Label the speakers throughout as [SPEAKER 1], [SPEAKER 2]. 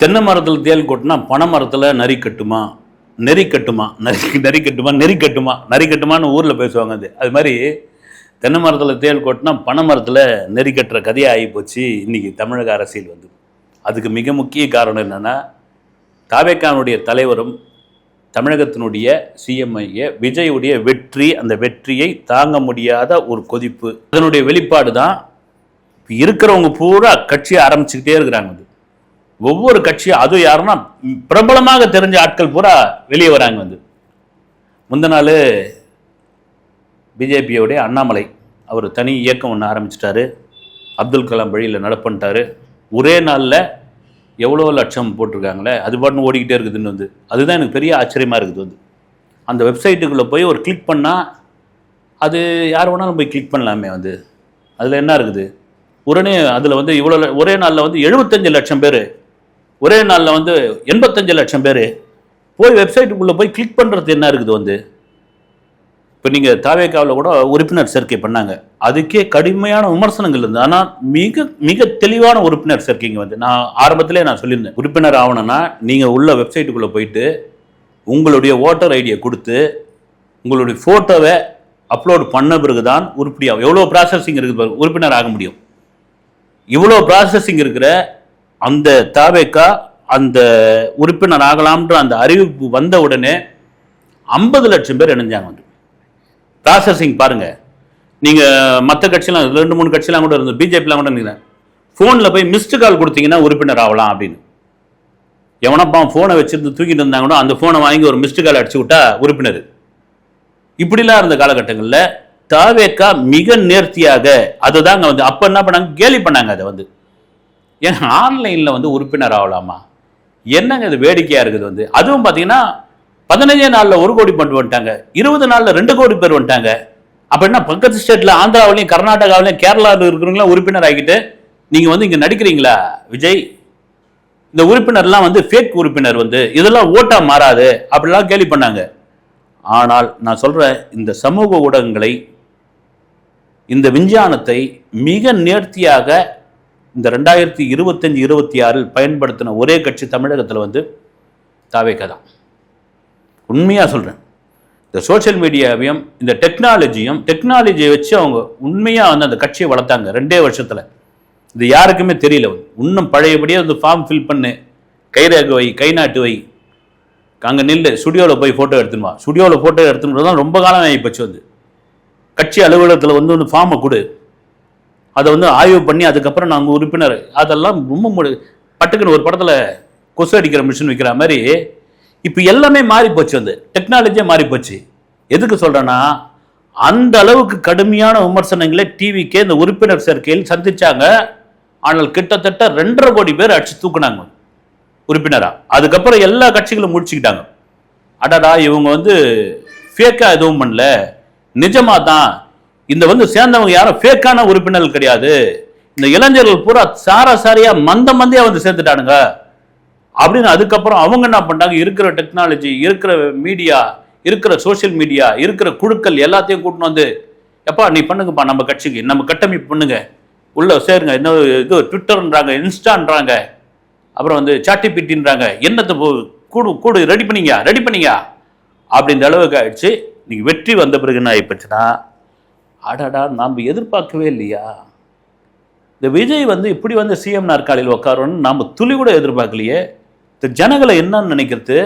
[SPEAKER 1] தென்னை மரத்தில் தேல் கொட்டினா பனை மரத்தில் நரி கட்டுமா, நெறி கட்டுமா, நரி கட்டுமா, நெறி கட்டுமா, நரி கட்டுமான்னு ஊரில் பேசுவாங்க. அது மாதிரி தென்னை மரத்தில் தேல் கொட்டினா பனை மரத்தில் நெறி கட்டுற கதையாக ஆகி போச்சு இன்றைக்கி தமிழக அரசியல் வந்து. அதுக்கு மிக முக்கிய காரணம் என்னென்னா, தாவேக்கானுடைய தலைவரும் தமிழகத்தினுடைய சிஎம்ஐ விஜயுடைய வெற்றி, அந்த வெற்றியை தாங்க முடியாத ஒரு கொதிப்பு, அதனுடைய வெளிப்பாடு தான் இருக்கிறவங்க பூரா கட்சியை ஆரம்பிச்சுக்கிட்டே இருக்கிறாங்க. ஒவ்வொரு கட்சியும், அது யாருன்னா பிரபலமாக தெரிஞ்ச ஆட்கள் பூரா வெளியே வராங்க. முந்த நாள் பிஜேபியோடைய அண்ணாமலை அவர் தனி இயக்கம் ஒன்று ஆரம்பிச்சிட்டாரு. அப்துல் கலாம் வழியில் நடப்பிட்டாரு. ஒரே நாளில் எவ்வளோ லட்சம் போட்டிருக்காங்களே, அது பாட்டுன்னு ஓடிக்கிட்டே இருக்குதுன்னு அதுதான் எனக்கு பெரிய ஆச்சரியமாக இருக்குது. அந்த வெப்சைட்டுக்குள்ளே போய் ஒரு கிளிக் பண்ணால் அது யார் வேணாலும் போய் கிளிக் பண்ணலாமே. அதில் என்ன இருக்குது, உடனே அதில் இவ்வளோ ஒரே நாளில் 75 லட்சம் பேர், ஒரே நாளில் 85 லட்சம் பேர் போய் வெப்சைட்டுக்குள்ளே போய் கிளிக் பண்ணுறது என்ன இருக்குது. இப்போ நீங்கள் தாவேக்காவில் கூட உறுப்பினர் சேர்க்கை பண்ணாங்க, அதுக்கே கடுமையான விமர்சனங்கள் இருந்தது. ஆனால் மிக மிக தெளிவான உறுப்பினர் சேர்க்கைங்க நான் ஆரம்பத்திலே நான் சொல்லியிருந்தேன், உறுப்பினர் ஆகணும்னா நீங்கள் உள்ள வெப்சைட்டுக்குள்ளே போயிட்டு உங்களுடைய ஓட்டர் ஐடியை கொடுத்து உங்களுடைய ஃபோட்டோவை அப்லோட் பண்ண பிறகு தான் உறுப்பினர். எவ்வளோ ப்ராசஸிங் இருக்குது, உறுப்பினர் ஆக முடியும். இவ்வளோ ப்ராசஸிங் இருக்கிற அந்த தாவேக்கா அந்த உறுப்பினர் ஆகலாம்ன்ற அந்த அறிவிப்பு வந்த உடனே 50 லட்சம் பேர் இணைஞ்சாங்க. ப்ராசஸிங் பாருங்கள். நீங்கள் மற்ற கட்சியெலாம் 2-3 கட்சியெலாம் கூட இருந்தது, பிஜேபிலாம் கூட இருந்தீங்க, ஃபோனில் போய் மிஸ்டு கால் கொடுத்தீங்கன்னா உறுப்பினர் ஆகலாம் அப்படின்னு. எவனப்பா ஃபோனை வச்சுருந்து தூக்கிட்டு இருந்தாங்கன்னா அந்த ஃபோனை வாங்கி ஒரு மிஸ்டு கால் அடிச்சு விட்டா உறுப்பினர். இப்படிலாம் இருந்த காலகட்டங்களில் தாவேக்கா மிக நேர்த்தியாக அதை தாங்க அப்போ என்ன பண்ணாங்க, கேலி பண்ணாங்க. அதை ஏன் ஆன்லைனில் உறுப்பினர் ஆகலாமா, என்னங்க இது வேடிக்கையாக இருக்குது. அதுவும் பார்த்தீங்கன்னா 15 நாளில் 1 கோடி பண்ணிட்டு வந்துட்டாங்க, 20 நாளில் 2 கோடி பேர் வந்துட்டாங்க. அப்போ என்ன, பக்கத்து ஸ்டேட்டில் ஆந்திராவிலையும் கர்நாடகாவிலையும் கேரளாவில் இருக்கிறவங்களாம் உறுப்பினர் ஆகிட்டு நீங்கள் இங்கே நடிக்கிறீங்களா விஜய், இந்த உறுப்பினர்லாம் ஃபேக் உறுப்பினர் இதெல்லாம் ஓட்டா மாறாது அப்படிலாம் கேலி பண்ணாங்க. ஆனால் நான் சொல்கிறேன், இந்த சமூக ஊடகங்களை, இந்த விஞ்ஞானத்தை மிக நேர்த்தியாக இந்த 2025-26 பயன்படுத்தின ஒரே கட்சி தமிழகத்தில் தாவேக்கா தான். உண்மையாக சொல்கிறேன். இந்த சோஷியல் மீடியாவையும் இந்த டெக்னாலஜியை வச்சு அவங்க உண்மையாக அந்த கட்சியை வளர்த்தாங்க 2 வருஷத்தில். இது யாருக்குமே தெரியல. இன்னும் பழையபடியே ஃபார்ம் ஃபில் பண்ணு, கைரேகை வை, கை நாட்டு வை, அங்கே நில்லு, ஸ்டுடியோவில் போய் ஃபோட்டோ எடுத்துனுவா. ஸ்டுடியோவில் ஃபோட்டோ எடுத்துன்னு தான் ரொம்ப காலம் ஆகிப்போச்சு. கட்சி அலுவலகத்தில் ஃபார்மை கொடு, அதை ஆய்வு பண்ணி அதுக்கப்புறம் நாங்கள் உறுப்பினர், அதெல்லாம் ரொம்ப பட்டுக்குன்னு ஒரு படத்தில் கொசு அடிக்கிற மிஷின் வைக்கிற மாதிரி இப்போ எல்லாமே மாறி போச்சு. டெக்னாலஜியே மாறி போச்சு. எதுக்கு சொல்கிறேன்னா, அந்த அளவுக்கு கடுமையான விமர்சனங்களை டிவிக்கே இந்த உறுப்பினர் சேர்க்கையில் சந்திச்சாங்க. ஆனால் கிட்டத்தட்ட 2.5 கோடி பேர் அடிச்சு தூக்குனாங்க உறுப்பினரா. அதுக்கப்புறம் எல்லா கட்சிகளும் முடிச்சுக்கிட்டாங்க. அடடா, இவங்க ஃபேக்கா எதுவும் பண்ணல, நிஜமா தான் இந்த சேர்ந்தவங்க யாரும் ஃபேக்கான உறுப்பினர்கள் கிடையாது, இந்த இளைஞர்கள் பூரா சாராசாரியா மந்தியா சேர்ந்துட்டானுங்க அப்படின்னு. அதுக்கப்புறம் அவங்க என்ன பண்ணாங்க, இருக்கிற டெக்னாலஜி, இருக்கிற மீடியா, இருக்கிற சோசியல் மீடியா, இருக்கிற குழுக்கள் எல்லாத்தையும் கூட்டின்னு எப்பா நீ பண்ணுங்கப்பா, நம்ம கட்சிக்கு நம்ம கட்டமைப்பு பண்ணுங்க, உள்ள சேருங்க, இன்னும் இது ட்விட்டர்ன்றாங்க, இன்ஸ்டான்றாங்க, அப்புறம் சாட்டிபிட்டின்றாங்க, என்னத்தை கூடு ரெடி பண்ணீங்க அப்படின்ற அளவுக்கு ஆயிடுச்சு. நீங்கள் வெற்றி வந்த பிறகு என்ன ஆகிப்போச்சுன்னா, அடாடா நாம் எதிர்பார்க்கவே இல்லையா, இந்த விஜய் இப்படி சிஎம் நாற்காலியில் உட்காரன்னு நாம் துளி கூட எதிர்பார்க்கலையே. இந்த ஜனங்களை என்னன்னு நினைக்கிறது,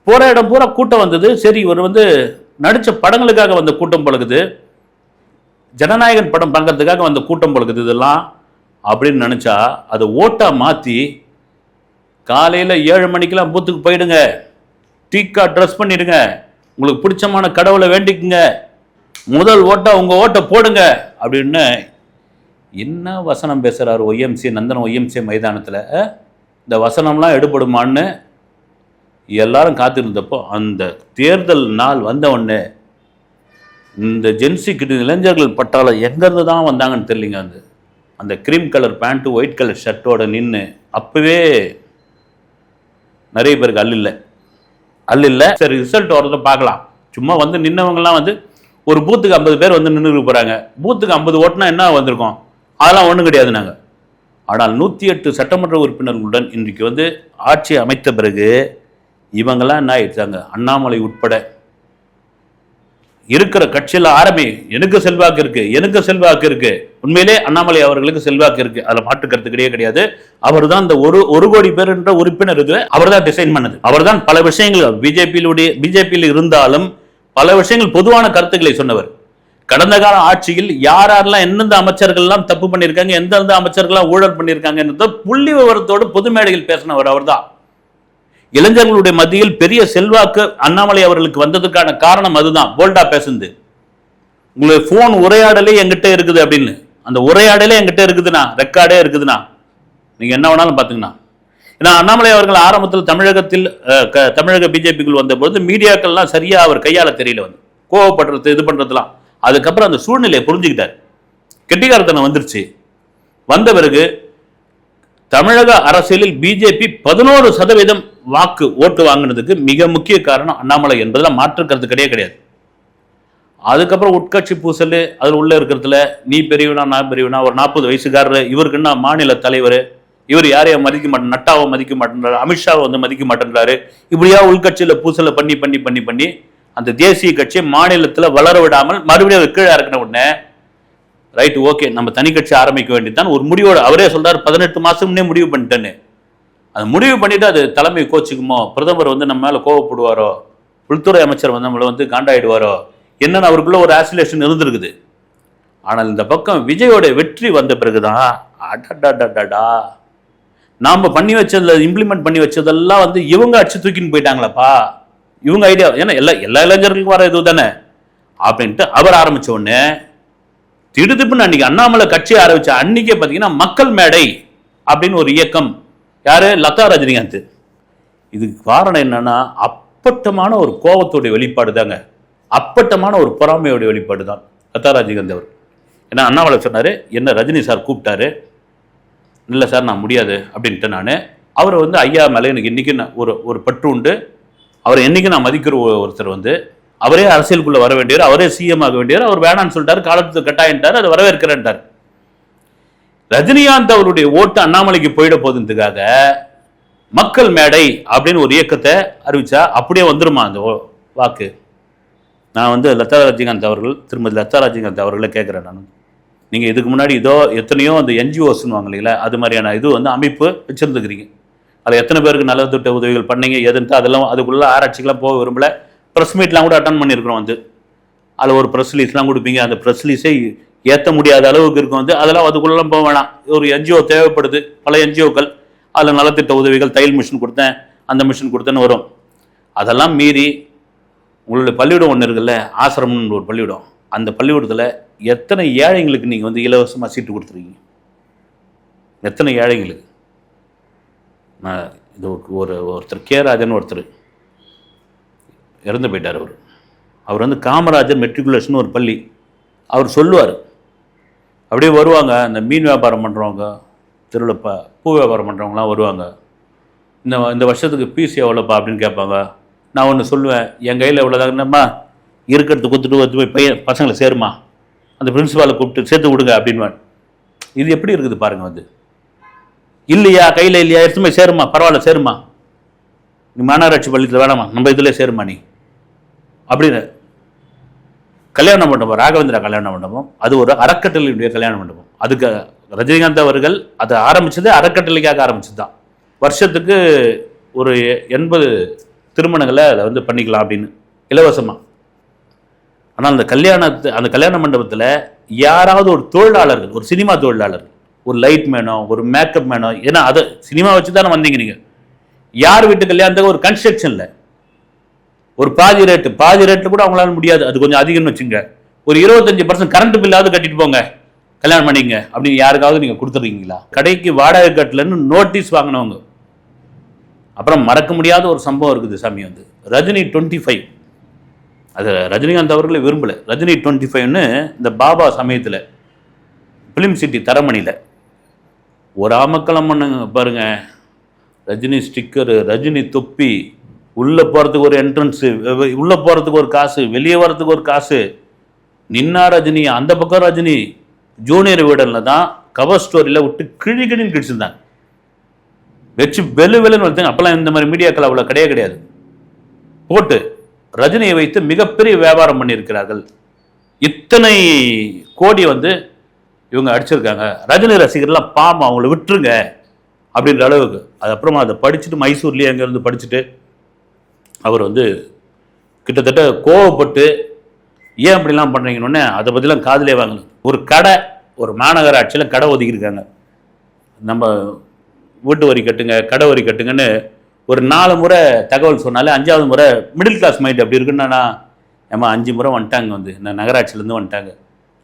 [SPEAKER 1] போகிற இடம் பூரா கூட்டம் வந்தது. சரி, இவர் நடித்த படங்களுக்காக வந்த கூட்டம் பழகுது, ஜனநாயகன் படம் பார்க்கறதுக்காக வந்த கூட்டம் பழகுது இதெல்லாம் அப்படின்னு நினச்சா, அதை ஓட்டாக மாற்றி காலையில் 7 மணிக்கெல்லாம் பூத்துக்கு போயிடுங்க, டீக்கா ட்ரெஸ் பண்ணிடுங்க, உங்களுக்கு பிடிச்சமான கடவுளை வேண்டிக்குங்க, முதல் ஓட்டா உங்கள் ஓட்டை போடுங்க அப்படின்னு என்ன வசனம் பேசுகிறார் ஒய்எம்சி நந்தனம் ஒய்எம்சி மைதானத்தில். இந்த வசனம்லாம் எடுபடுமான்னு எல்லாரும் காத்திருந்தப்போ, அந்த தேர்தல் நாள் வந்த உடனே இந்த ஜென்சி கிட்ட இளைஞர்கள் பட்டாளம் எங்கேருந்து தான் வந்தாங்கன்னு தெரியலிங்க. அந்த cream colour pant white colour ஷர்ட்டோட நின்று அப்போவே நிறைய பேருக்கு அல்ல இல்லை. சரி, ரிசல்ட் வரதை பார்க்கலாம். சும்மா நின்னவங்கலாம் ஒரு பூத்துக்கு 50 பேர் நின்று போகிறாங்க. பூத்துக்கு 50 ஓட்டுனா என்ன வந்திருக்கோம், அதெல்லாம் ஒன்றும் கிடையாது. நாங்கள் ஆனால் 108 சட்டமன்ற உறுப்பினர்களுடன் இன்றைக்கு வந்து ஆட்சி அமைத்த பிறகு இவங்கெல்லாம் என்ன ஆயிடுச்சாங்க, அண்ணாமலை உட்பட இருக்கிற கட்சியில் எனக்கு செல்வாக்கு இருக்கு. உண்மையிலே அண்ணாமலை அவர்களுக்கு செல்வாக்கு இருக்கு, அதுல மாற்று கருத்து கிடையாது. அவர் தான் இந்த ஒரு கோடி பேர் என்ற உறுப்பினர் இருக்கு, அவர் தான் டிசைன் பண்ணது. அவர் தான் பல விஷயங்கள் பிஜேபியில் இருந்தாலும் பல விஷயங்கள் பொதுவான கருத்துக்களை சொன்னவர். கடந்த கால ஆட்சியில் யாரெல்லாம் எந்தெந்த அமைச்சர்கள்லாம் தப்பு பண்ணியிருக்காங்க, எந்தெந்த அமைச்சர்கள்லாம் ஊழல் பண்ணியிருக்காங்க புள்ளி விவரத்தோடு பொது மேடையில் பேசினவர் அவர் தான். இளைஞர்களுடைய மத்தியில் பெரிய செல்வாக்கு அண்ணாமலை அவர்களுக்கு வந்ததுக்கான காரணம் அதுதான். போல்டா பேசுது, உங்களுக்கு போன் உரையாடலே என்கிட்ட இருக்குது அப்படின்னு. அந்த உரையாடலே என்கிட்ட இருக்குதுண்ணா, ரெக்கார்டே இருக்குதுண்ணா, நீங்க என்ன வேணாலும் பாத்துங்கண்ணா. ஏன்னா அண்ணாமலை அவர்கள் ஆரம்பத்தில் தமிழக பிஜேபிக்குள் வந்த போது மீடியாக்கள்லாம் சரியா அவர் கையாள தெரியல, வந்து கோவப்படுறது இது பண்றதுலாம். அதுக்கப்புறம் அந்த சூழ்நிலையை புரிஞ்சுக்கிட்டார், கெட்டிக்காரத்தனம் வந்துருச்சு. வந்த பிறகு தமிழக அரசியலில் பிஜேபி 11% ஓட்டு வாங்கினதுக்கு மிக முக்கிய காரணம் அண்ணாமலை என்பதுல மாற்று கருத்து கிடையாது. அதுக்கப்புறம் உட்கட்சி பூசல், அதில் உள்ள இருக்கிறதுல நீ பெரியவனா நான் பெரியவனா, ஒரு 40 வயசுக்காரர், இவருக்குன்னா மாநில தலைவர், இவர் யாரையும் மதிக்க மாட்டேன், நட்டாவை மதிக்க மாட்டேன்றாரு, அமித்ஷாவை வந்து மதிக்க மாட்டேன்றாரு. இப்படியா உள்கட்சியில் பூசலை பண்ணி பண்ணி பண்ணி பண்ணி அந்த தேசிய கட்சியை மாநிலத்தில் வளர விடாமல் மறுபடியும் கீழே இறக்கின உடனே ரைட் ஓகே நம்ம தனி கட்சி ஆரம்பிக்க வேண்டியதுதான் ஒரு முடிவோடு. அவரே சொல்றாரு 18 மாசம் முன்னே முடிவு பண்ணிட்டேன்னு. அது முடிவு பண்ணிட்டு அது தலைமை கோச்சுக்குமோ, பிரதமர் வந்து நம்ம மேல கோவப்படுவாரோ, உள்துறை அமைச்சர் வந்து நம்மளை வந்து காண்டாயிடுவாரோ என்னன்னு அவருக்குள்ள ஒரு ஆசிலேஷன் இருந்திருக்குது. ஆனால் இந்த பக்கம் விஜயோட வெற்றி வந்த பிறகுதான் அடடா நாம பண்ணி வச்சதுல இம்ப்ளிமெண்ட் பண்ணி வச்சதெல்லாம் வந்து இவங்க அடிச்சு தூக்கின்னு போயிட்டாங்களப்பா, இவங்க ஐடியா. ஏன்னா எல்லா இளைஞர்களுக்கும் வர இது தானே அப்படின்ட்டு அவர் ஆரம்பிச்ச உடனே திடுதிப்புன்னு அன்னைக்கு அண்ணாமலை கட்சி ஆரம்பிச்ச அன்னைக்கே பார்த்தீங்கன்னா மக்கள் மேடை அப்படின்னு ஒரு இயக்கம், யாரு, லதா ரஜினிகாந்த். இதுக்கு காரணம் என்னன்னா அப்பட்டமான ஒரு கோபத்தோடைய வெளிப்பாடு தாங்க, அப்பட்டமான ஒரு பொறாமையோடைய வெளிப்பாடு தான் லதா ரஜினிகாந்த் அவர். ஏன்னா அண்ணாமலை சொன்னாரு, என்ன ரஜினி சார் கூப்பிட்டாரு, இல்லை சார் நான் முடியாது அப்படின்ட்டு நான் அவரை வந்து ஐயா மேலே எனக்கு இன்னைக்கு ஒரு பற்று உண்டு, அவரை என்னைக்கு நான் மதிக்கிற ஒருத்தர் வந்து அவரே அரசியலுக்குள்ள வர வேண்டியவர், அவரே சிஎம் ஆக வேண்டியவர், அவர் வேணான்னு சொல்லிட்டாரு, காலத்துக்கு கட்டாயிட்டார், அதை வரவேற்கிறேன்ட்டார். ரஜினிகாந்த் அவருடைய ஓட்டு அண்ணாமலைக்கு போயிட போதுன்றதுக்காக மக்கள் மேடை அப்படின்னு ஒரு இயக்கத்தை அறிவிச்சா அப்படியே வந்துருமா அந்த வாக்கு? நான் வந்து திருமதி லதா ரஜினிகாந்த் அவர்களை கேட்குறேன். நான் நீங்கள் இதுக்கு முன்னாடி எத்தனையோ அந்த என்ஜிஓஸ்ன்னு வாங்க இல்லைங்களா, அது மாதிரியான இது வந்து அமைப்பு வச்சிருந்துக்கிறீங்க. அதில் எத்தனை பேருக்கு நலத்திட்ட உதவிகள் பண்ணீங்க எதுன்ட்டு அதெல்லாம் அதுக்குள்ள ஆராய்ச்சிக்கெல்லாம் போக விரும்பல. ப்ரெஸ் மீட்லாம் கூட அட்டன் பண்ணியிருக்கிறோம், வந்து அதில் ஒரு ப்ரெஸ் ரிலீஸ்லாம் கொடுப்பீங்க, அந்த ப்ரெஸ் ரிலீஸே ஏற்ற முடியாத அளவுக்கு இருக்கும், வந்து அதெல்லாம் அதுக்குள்ளெல்லாம் போக வேணாம். ஒரு என்ஜிஓ தேவைப்படுது, பல என்ஜிஓக்கள், அதில் நலத்திட்ட உதவிகள், தையல் மிஷின் கொடுத்தேன், அந்த மிஷின் கொடுத்தேன்னு வரும். அதெல்லாம் மீறி உங்களுடைய பள்ளிக்கூடம் ஒன்று இருக்குல்ல, ஆசிரமம்னு ஒரு பள்ளிக்கூடம், அந்த பள்ளிக்கூடத்தில் எத்தனை ஏழைங்களுக்கு நீங்கள் வந்து இலவசமாக சீட்டு கொடுத்துருக்கீங்க? எத்தனை ஏழைங்களுக்கு? நான் இது ஒருத்தர் கேராஜன் ஒருத்தர் இறந்து போயிட்டார். அவர் வந்து காமராஜர் மெட்ரிகுலேஷன் ஒரு பள்ளி, அவர் சொல்லுவார், அப்படியே வருவாங்க இந்த மீன் வியாபாரம் பண்ணுறவங்க, தெருவில் பூ வியாபாரம் பண்ணுறவங்களாம் வருவாங்க, இந்த வருஷத்துக்கு ஃபீஸ் எவ்வளோப்பா அப்படின்னு கேட்பாங்க. நான் ஒன்று சொல்லுவேன், என் கையில் எவ்வளோதாங்கம்மா இருக்கிறது கொடுத்துட்டு போய் பசங்களை சேருமா, அந்த பிரின்சிபாலை கூப்பிட்டு சேர்த்து விடுங்க அப்படின்வான். இது எப்படி இருக்குது பாருங்கள். வந்து இல்லையா கையில் இல்லையா எடுத்துமே சேருமா, பரவாயில்ல சேருமா, நீ மாநகராட்சி பள்ளியில் வேணாமா, நம்ம இதில் சேருமா நீ அப்படின்னு. கல்யாண மண்டபம், ராகவேந்திரா கல்யாண மண்டபம், அது ஒரு அறக்கட்டளையுடைய கல்யாண மண்டபம். அதுக்கு ரஜினிகாந்த் அவர்கள் அதை ஆரம்பிச்சது அறக்கட்டளைக்காக ஆரம்பிச்சது தான். வருஷத்துக்கு ஒரு 80 திருமணங்களை அதை வந்து பண்ணிக்கலாம் அப்படின்னு இலவசமாக. ஆனால் அந்த கல்யாண மண்டபத்தில் யாராவது ஒரு தொழிலாளர்கள், ஒரு சினிமா தொழிலாளர், ஒரு லைட் மேனோ, ஒரு மேக்கப் மேனோ, ஏன்னா அதை சினிமா வச்சு தானே வந்தீங்க நீங்கள், யார் வீட்டு கல்யாணத்துக்கு ஒரு கன்ஸ்ட்ரக்ஷனில் ஒரு பாதி ரேட்டு கூட அவங்களால முடியாது, அது கொஞ்சம் அதிகம்னு வச்சுங்க, ஒரு 25% கரண்ட் பில்லாவது கட்டிட்டு போங்க, கல்யாணம் பண்ணிங்க அப்படின்னு யாருக்காவது நீங்கள் கொடுத்துருக்கீங்களா? கடைக்கு வாடகை கட்டலன்னு நோட்டீஸ் வாங்கினவங்க. அப்புறம் மறக்க முடியாத ஒரு சம்பவம் இருக்குது சாமி, வந்து ரஜினி 25, அது ரஜினிகாந்த் அவர்களே விரும்பலை, ரஜினி 25ன்னு இந்த பாபா சமயத்தில் ஃபிலிம் சிட்டி தரமணியில் ஒரு ஆமக்களம் பண்ணுங்க பாருங்க, ரஜினி ஸ்டிக்கரு, ரஜினி தொப்பி, உள்ளே போகிறதுக்கு ஒரு என்ட்ரன்ஸு, உள்ளே போகிறதுக்கு ஒரு காசு, வெளியே வர்றதுக்கு ஒரு காசு, நின்னா ரஜினி, அந்த பக்கம் ரஜினி, ஜூனியர் வீடனில் தான் கவர் ஸ்டோரியில் விட்டு கிழின்னு கிழிச்சிருந்தாங்க, வச்சு வெளுன்னு வந்தாங்க. அப்பெல்லாம் இந்த மாதிரி மீடியாக்கள் அவ்வளோ கிடையாது. போட்டு ரஜினியை வைத்து மிகப்பெரிய வியாபாரம் பண்ணியிருக்கிறார்கள். இத்தனை கோடி இவங்க அடிச்சிருக்காங்க. ரஜினி ரசிகர்லாம் பாவம், அவங்கள விட்டுருங்க அப்படின்ற அளவுக்கு. அது அப்புறமா அதை படிச்சுட்டு மைசூர்லேயே அங்கேருந்து படிச்சுட்டு அவர் கிட்டத்தட்ட கோவப்பட்டு ஏன் அப்படிலாம் பண்ணுறீங்கன்னு அதை பற்றிலாம் காதிலே வாங்கணும். ஒரு கடை, ஒரு மாநகராட்சியில் கடை ஒதுக்கியிருக்காங்க. நம்ம வீட்டு வரி கட்டுங்க, கடை வரி கட்டுங்கன்னு ஒரு 4 முறை தகவல் சொன்னாலே 5வது முறை மிடில் கிளாஸ் மைண்ட் அப்படி இருக்குன்னா, ஏமா 5 முறை வந்துட்டாங்க, நான் நகராட்சியிலேருந்து வந்துட்டாங்க,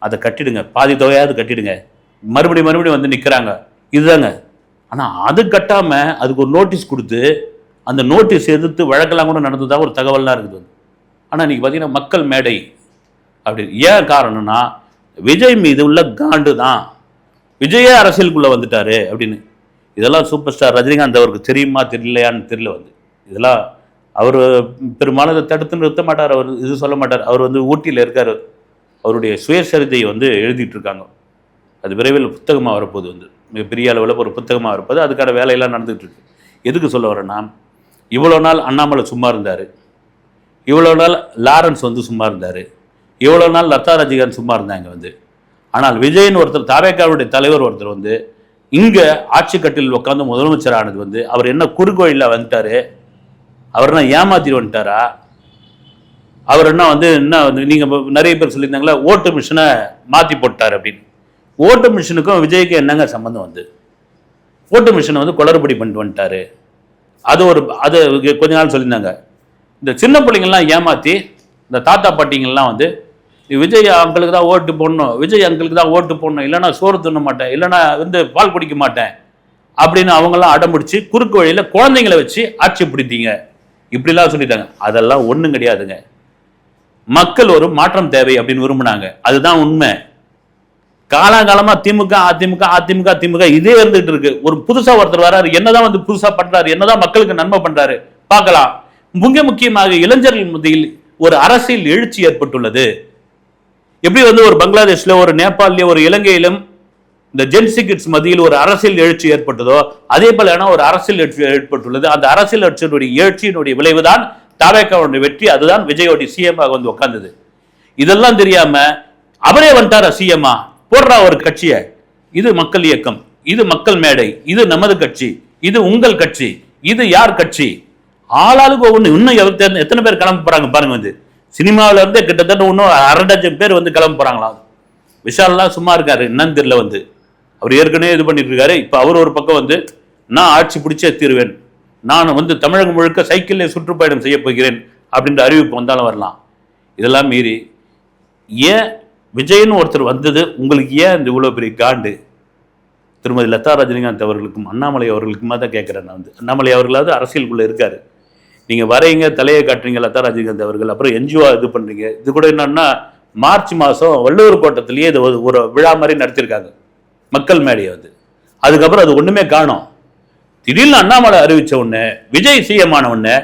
[SPEAKER 1] அதை கட்டிடுங்க, பாதி தொகையாவது கட்டிடுங்க, மறுபடியும் நிற்கிறாங்க, இதுதாங்க. ஆனால் அது கட்டாமல் அதுக்கு ஒரு நோட்டீஸ் கொடுத்து அந்த நோட்டீஸ் எதிர்த்து வழக்கெல்லாம் கூட நடந்ததாக ஒரு தகவல்லாம் இருக்குது. ஆனால் இன்றைக்கி பார்த்தீங்கன்னா மக்கள் மேடை அப்படி. ஏன் காரணம்னா விஜய் மீது உள்ள காண்டு தான். விஜயே அரசியலுக்குள்ளே வந்துட்டாரு அப்படின்னு. இதெல்லாம் சூப்பர் ஸ்டார் ரஜினிகாந்த் அவருக்கு தெரியுமா தெரியலையான்னு தெரியல. இதெல்லாம் அவர் பெரும்பாலும் இதை தடுத்து நிறுத்த மாட்டார், அவர் இது சொல்ல மாட்டார். அவர் ஊட்டியில் இருக்கார், அவருடைய சுயசரிதை எழுதிட்டு இருக்காங்க. அது விரைவில் புத்தகமாக வரப்போகுது, மிகப்பெரிய அளவில் ஒரு புத்தகமாக வரப்போகுது. அதுக்கான வேலையெல்லாம் நடந்துகிட்டு இருக்கு. எதுக்கு சொல்ல வரேன்னா, இவ்வளோ நாள் அண்ணாமலை சும்மா இருந்தார், இவ்வளோ நாள் லாரன்ஸ் சும்மா இருந்தார், இவ்வளோ நாள் லதா ரஜினிகாந்த் சும்மா இருந்தாங்க. ஆனால் விஜய்னு ஒருத்தர், தாவேக்காவுடைய தலைவர் ஒருத்தர் இங்கே ஆட்சி கட்டில் உட்காந்து முதலமைச்சர் ஆனது அவர் என்ன குறுக்கோயிலில் வந்துட்டாரு, அவர் என்ன ஏமாத்திட்டு வந்துட்டாரா, அவர் என்ன நீங்கள் நிறைய பேர் சொல்லியிருந்தாங்களா ஓட்டு மிஷினை மாற்றி போட்டார் அப்படின்னு. ஓட்டு மிஷினுக்கும் விஜய்க்கு என்னங்க சம்மந்தம்? ஓட்டு மிஷினை குளறுபடி பண்ணிட்டு வந்துட்டாரு. அது கொஞ்ச நாள் சொல்லியிருந்தாங்க. இந்த சின்ன பிள்ளைங்கள்லாம் ஏமாற்றி இந்த தாத்தா பாட்டிங்கள்லாம் விஜய் அங்கிளுக்கு தான் ஓட்டு போடணும், விஜய் அங்கிளுக்கு தான் ஓட்டு போடணும், இல்லைனா சோறு தின்ன மாட்டேன், இல்லைனா பால் குடிக்க மாட்டேன் அப்படின்னு அவங்கெல்லாம் அடம்பிடிச்சு குறுக்கு வழியில் குழந்தைங்களை வச்சு ஆட்சி பிடித்தீங்க இப்படிலாம் சொல்லிட்டாங்க. அதெல்லாம் ஒன்றும் கிடையாதுங்க. மக்கள் ஒரு மாற்றம் தேவை அப்படின்னு விரும்பினாங்க, அதுதான் உண்மை. காலங்காலமா திமுக அதிமுக அதிமுக திமுக இதே இருந்துகிட்டு இருக்கு. ஒரு புதுசா ஒருத்தர் வராரு, என்னதான் புதுசா பண்றாரு, என்னதான் மக்களுக்கு நன்மை பண்றாரு பார்க்கலாம். மிக முக்கியமாக இளைஞர்கள் மத்தியில் ஒரு அரசியல் எழுச்சி ஏற்பட்டுள்ளது. எப்படி ஒரு பங்களாதேஷ்ல, ஒரு நேபாளில, ஒரு இலங்கையிலும் இந்த ஜென்சி கிட்ஸ் மத்தியில் ஒரு அரசியல் எழுச்சி ஏற்பட்டதோ அதே போல ஒரு அரசியல் எழுச்சி ஏற்பட்டுள்ளது. அந்த அரசியல் எழுச்சியினுடைய விளைவுதான் தாவேக்காவுடைய வெற்றி. அதுதான் விஜயோடைய சிஎம் உட்கார்ந்தது. இதெல்லாம் தெரியாம அவரே வந்துட்டாரா சிஎம்மா, போடுறா ஒரு கட்சியை, இது மக்கள் இயக்கம், இது மக்கள் மேடை, இது நமது கட்சி, இது உங்கள் கட்சி, இது யார் கட்சி, ஆளாளுக்கு ஒவ்வொன்று. இன்னும் எத்தனை பேர் கிளம்ப போறாங்க பாருங்க. சினிமாவில இருந்தே கிட்டத்தட்ட இன்னும் 1/2 டஜன் பேர் கிளம்ப போறாங்களா. விஷால்லாம் சும்மா இருக்காரு, என்னன்னு தெரியல. அவர் ஏற்கனவே இது பண்ணிட்டு இருக்காரு. இப்ப அவர் ஒரு பக்கம் நான் ஆட்சி பிடிச்சே தீருவேன், நான் தமிழகம் முழுக்க சைக்கிள்ல சுற்றுப்பயணம் செய்ய போகிறேன் அப்படின்ற அறிவிப்பு வந்தாலும் வரலாம். இதெல்லாம் மீறி ஏன் விஜய்னு ஒருத்தர் வந்தது உங்களுக்கு ஏன் இந்த இவ்வளோ பெரிய காண்டு? திருமதி லதா ரஜினிகாந்த் அவர்களுக்கும் அண்ணாமலை அவர்களுக்குமா தான் கேட்குறேன் நான். அண்ணாமலை அவர்களாவது அரசியலுக்குள்ளே இருக்காரு, நீங்கள் வரைங்க தலையை காட்டுறீங்க லதா ரஜினிகாந்த் அவர்கள், அப்புறம் என்ஜிஓ இது பண்ணுறீங்க. இது கூட என்னன்னா மார்ச் மாதம் வள்ளுவர் கோட்டத்திலேயே இது ஒரு விழா மாதிரி நடத்தியிருக்காங்க, மக்கள் மேடையை. அதுக்கப்புறம் அது ஒன்றுமே காணோம். திடீர்னு அண்ணாமலை அறிவித்த உடனே விஜய் சிஎம் ஆன உடனே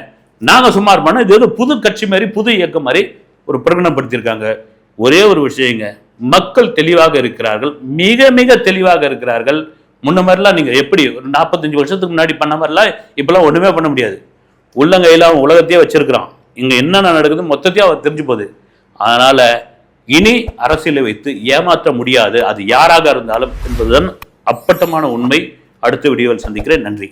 [SPEAKER 1] நாங்கள் சுமார் பண்ண இது புது கட்சி மாதிரி புது இயக்கம் மாதிரி ஒரு பிரகடனப்படுத்தியிருக்காங்க. ஒரே ஒரு விஷயங்க, மக்கள் தெளிவாக இருக்கிறார்கள், மிக மிக தெளிவாக இருக்கிறார்கள். முன்ன மாதிரிலாம் நீங்கள் எப்படி ஒரு 45 வருஷத்துக்கு முன்னாடி பண்ண மாதிரிலாம் இப்பெல்லாம் ஒன்றுமே பண்ண முடியாது. உள்ளங்கையில் அவன் உலகத்தையே வச்சிருக்கிறான், இங்கே என்னென்ன நடக்குது மொத்தத்தையும் அவன் தெரிஞ்சு போகுது. அதனால இனி அரசியலை வைத்து ஏமாற்ற முடியாது, அது யாராக இருந்தாலும் என்பதுதான் அப்பட்டமான உண்மை. அடுத்த வீடியோவில் சந்திக்கிறேன். நன்றி.